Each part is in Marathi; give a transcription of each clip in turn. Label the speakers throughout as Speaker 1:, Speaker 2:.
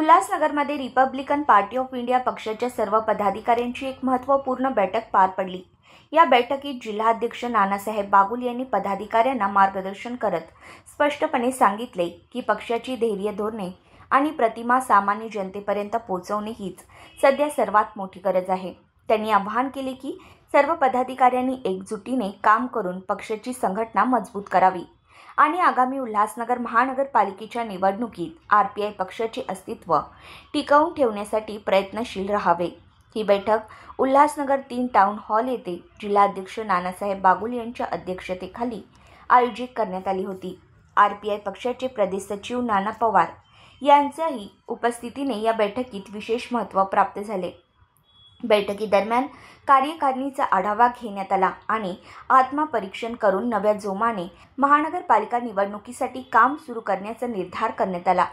Speaker 1: उल्हासनगरमध्ये रिपब्लिकन पार्टी ऑफ इंडिया पक्षाच्या सर्व पदाधिकाऱ्यांची एक महत्त्वपूर्ण बैठक पार पडली। या बैठकीत जिल्हाध्यक्ष नानासाहेब बागुल यांनी पदाधिकाऱ्यांना मार्गदर्शन करत स्पष्टपणे सांगितले की पक्षाची धैर्य धोरणे आणि प्रतिमा सामान्य जनतेपर्यंत पोहोचवणे हीच सध्या सर्वात मोठी गरज आहे। त्यांनी आवाहन केले की सर्व पदाधिकाऱ्यांनी एकजुटीने काम करून पक्षाची संघटना मजबूत करावी आणि आगामी उल्हासनगर महानगरपालिकेच्या निवडणुकीत RPI पक्षाचे अस्तित्व टिकवून ठेवण्यासाठी प्रयत्नशील राहावे। ही बैठक उल्हासनगर 3 टाउन हॉल येथे जिल्हाध्यक्ष नानासाहेब बागुल यांच्या अध्यक्षतेखाली आयोजित करण्यात आली होती। RPI पक्षाचे प्रदेश सचिव नाना पवार यांच्याही उपस्थितीने या बैठकीत विशेष महत्त्व प्राप्त झाले। बैठकीदरम्यान कार्यकारिणीचा आढावा घेण्यात आला आणि आत्मपरीक्षण करून नव्या जोमाने महानगरपालिका निवडणुकीसाठी काम सुरू करण्याचा निर्धार करण्यात आला।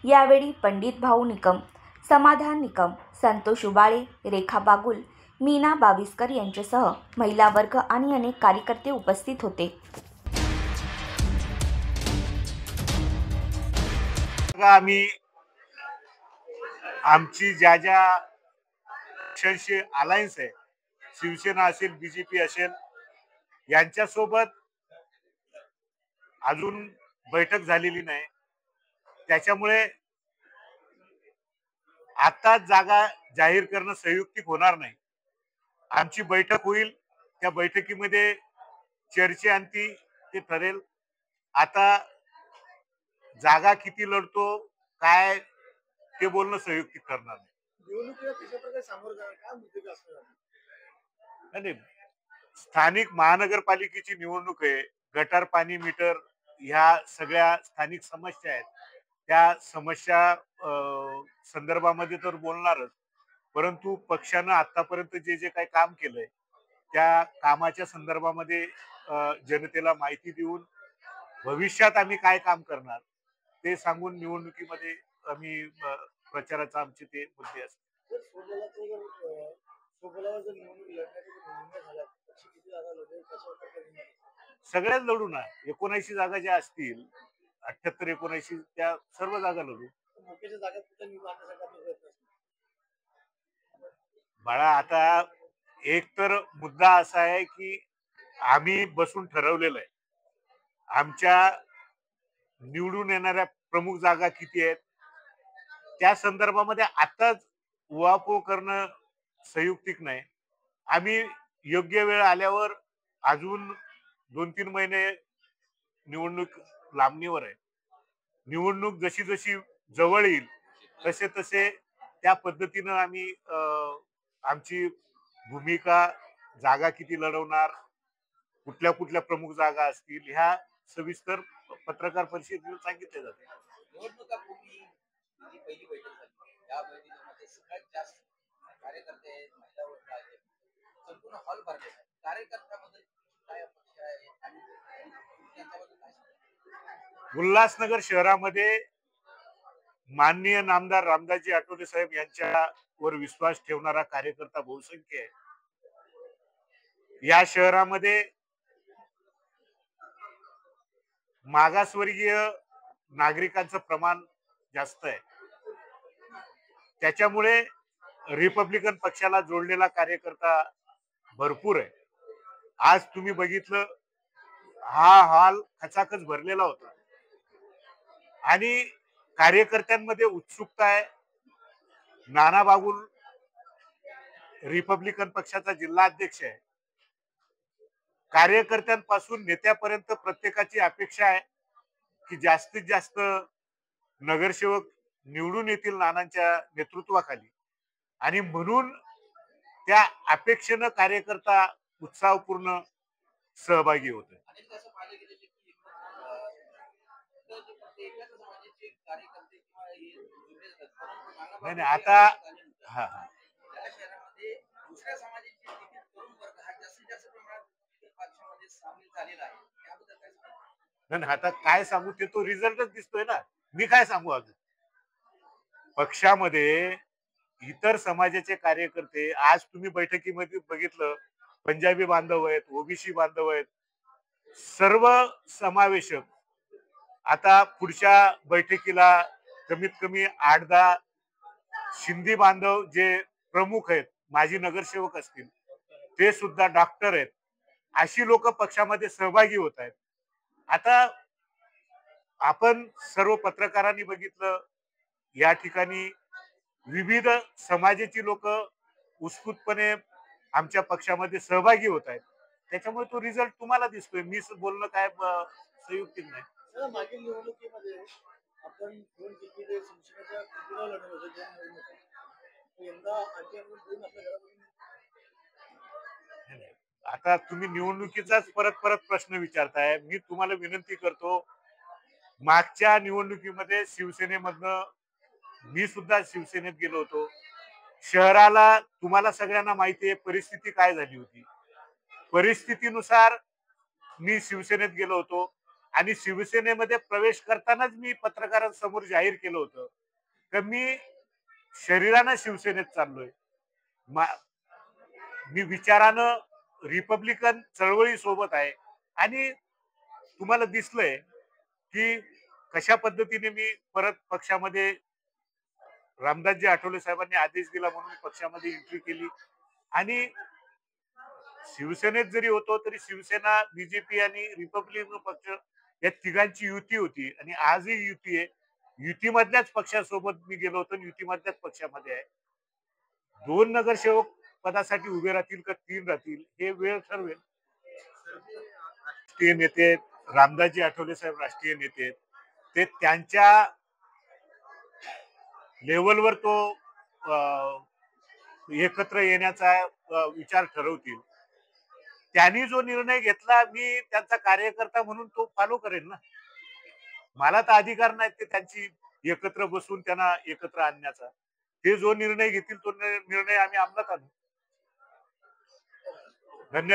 Speaker 1: यावेळी पंडित भाऊ निकम, समाधान निकम, संतोष उबाळे, रेखा बागुल, मीना बाविस्कर यांच्यासह महिला वर्ग आणि अनेक कार्यकर्ते उपस्थित होते।
Speaker 2: आम्ही आमची ज्या पक्षांशी अलायन्स आहे, शिवसेना असेल, BJP असेल, यांच्यासोबत अजून बैठक झालेली नाही। त्याच्यामुळे आता जागा जाहीर करणं संयुक्तिक होणार नाही। आमची बैठक होईल, त्या बैठकीमध्ये चर्चेअंती ते ठरेल। आता जागा किती लढतो काय ते बोलणं संयुक्तिक करणार नाही। स्थानिक महानगरपालिकेची निवडणूक आहे। गटार, पाणी, मीटर ह्या सगळ्या स्थानिक समस्या आहेत। त्या समस्या संदर्भामध्ये तर बोलणारच, परंतु पक्षानं आतापर्यंत जे काही काम केलंय त्या कामाच्या संदर्भामध्ये जनतेला माहिती देऊन भविष्यात आम्ही काय काम करणार ते सांगून निवडणुकीमध्ये आम्ही प्रचाराचा आमचे ते मुद्दे असतात। सगळ्याच लढू ना, 79 जागा ज्या असतील, 78-79 त्या सर्व जागा लढू। बाळा, आता एक तर मुद्दा असा आहे की आम्ही बसून ठरवलेलं आहे आमच्या निवडून येणाऱ्या प्रमुख जागा किती आहेत, त्या संदर्भामध्ये आताच उहापोह करणं संयुक्तिक नाही। आम्ही योग्य वेळ आल्यावर अजून 2-3 महिने निवडणूक लांबणीवर आहे। निवडणूक जशी जशी जवळ येईल तसे तसे त्या पद्धतीनं आम्ही आमची भूमिका, जागा किती लढवणार, कुठल्या कुठल्या प्रमुख जागा असतील, ह्या सविस्तर पत्रकार परिषदेत सांगितले जाते। उल्हासनगर शहरामध्ये माननीय नामदार रामदासजी आठवले साहेब यांच्यावर विश्वास ठेवणारा कार्यकर्ता बहुसंख्य आहे। या शहरामध्ये मागासवर्गीय नागरिकांचं प्रमाण जास्त आहे। त्याच्यामुळे रिपब्लिकन पक्षाला जोडलेला कार्यकर्ता भरपूर आहे। आज तुम्ही बघितलं, हा हॉल खचाखच भरलेला होता आणि कार्यकर्त्यांमध्ये उत्सुकता आहे। नाना बागुल रिपब्लिकन पक्षाचा जिल्हा अध्यक्ष आहे। कार्यकर्त्यांपासून नेत्यापर्यंत प्रत्येकाची अपेक्षा आहे की जास्तीत जास्त नगरसेवक निवडून येतील नानांच्या नेतृत्वाखाली, आणि म्हणून त्या अपेक्षेनं कार्यकर्ता उत्साहपूर्ण सहभागी होते। नाही, आता आता काय सांगू, ते तो रिझल्टच दिसतोय ना। मी काय सांगू, अजून पक्षामध्ये इतर समाजाचे कार्यकर्ते, आज तुम्ही बैठकीमध्ये बघितलं, पंजाबी बांधव आहेत, OBC बांधव आहेत, सर्व समावेशक। आता पुढच्या बैठकीला कमीत कमी 8-10 शिंदे बांधव जे प्रमुख आहेत, माजी नगरसेवक असतील, ते सुद्धा डॉक्टर आहेत, अशी लोक पक्षामध्ये सहभागी होत आहेत. आता आपण सर्व पत्रकारांनी बघितलं, या ठिकाणी विविध समाजाची लोक उत्स्फूर्तपणे आमच्या पक्षामध्ये सहभागी होत आहेत. त्याच्यामुळे तो रिझल्ट तुम्हाला दिसतोय. मी बोलणं काय संयुक्तिक नाही.
Speaker 3: मागील निवडणुकीमध्ये आपण दोन तिकिटे शिवसेनेच्या तिकिटावर लढवले होते, दोन निवडणुका. यंदा आणखी आपण दोन आपल्या घरामध्ये.
Speaker 2: आता तुम्ही निवडणुकीचाच परत परत प्रश्न विचारताय. मी तुम्हाला विनंती करतो, मागच्या निवडणुकीमध्ये शिवसेनेमधनं मी सुद्धा शिवसेनेत गेलो होतो. शहराला तुम्हाला सगळ्यांना माहिती आहे परिस्थिती काय झाली होती. परिस्थितीनुसार मी शिवसेनेत गेलो होतो आणि शिवसेनेमध्ये प्रवेश करतानाच मी पत्रकारांसमोर जाहीर केलं होतं की मी शरीरानं शिवसेनेत चाललोय. मी विचारानं रिपब्लिकन चळवळी सोबत आहे आणि तुम्हाला दिसलंय की कशा पद्धतीने मी परत पक्षामध्ये रामदासजी आठवले साहेबांनी आदेश दिला म्हणून पक्षामध्ये एंट्री केली आणि शिवसेनेत जरी होतो तरी शिवसेना, बीजेपी आणि रिपब्लिकन पक्ष या तिघांची युती होती आणि आजही युती आहे. युतीमधल्याच पक्षासोबत मी गेलो होतो, युतीमधल्याच पक्षामध्ये आहे. 2 नगरसेवक पदासाठी उभे राहतील का 3 राहतील हे वेळ ठरवेल. राष्ट्रीय नेते रामदासजी आठवले साहेब राष्ट्रीय नेते, ते त्यांच्या लेवलवर तो एकत्र येण्याचा विचार ठरवतील. त्यांनी जो निर्णय घेतला मी त्यांचा कार्यकर्ता म्हणून तो फॉलो करेन ना. मला तर अधिकार नाही ते त्यांची एकत्र बसून त्यांना एकत्र आणण्याचा. ते जो निर्णय घेतील तो निर्णय आम्ही अंमलात आणू. धन्यवाद.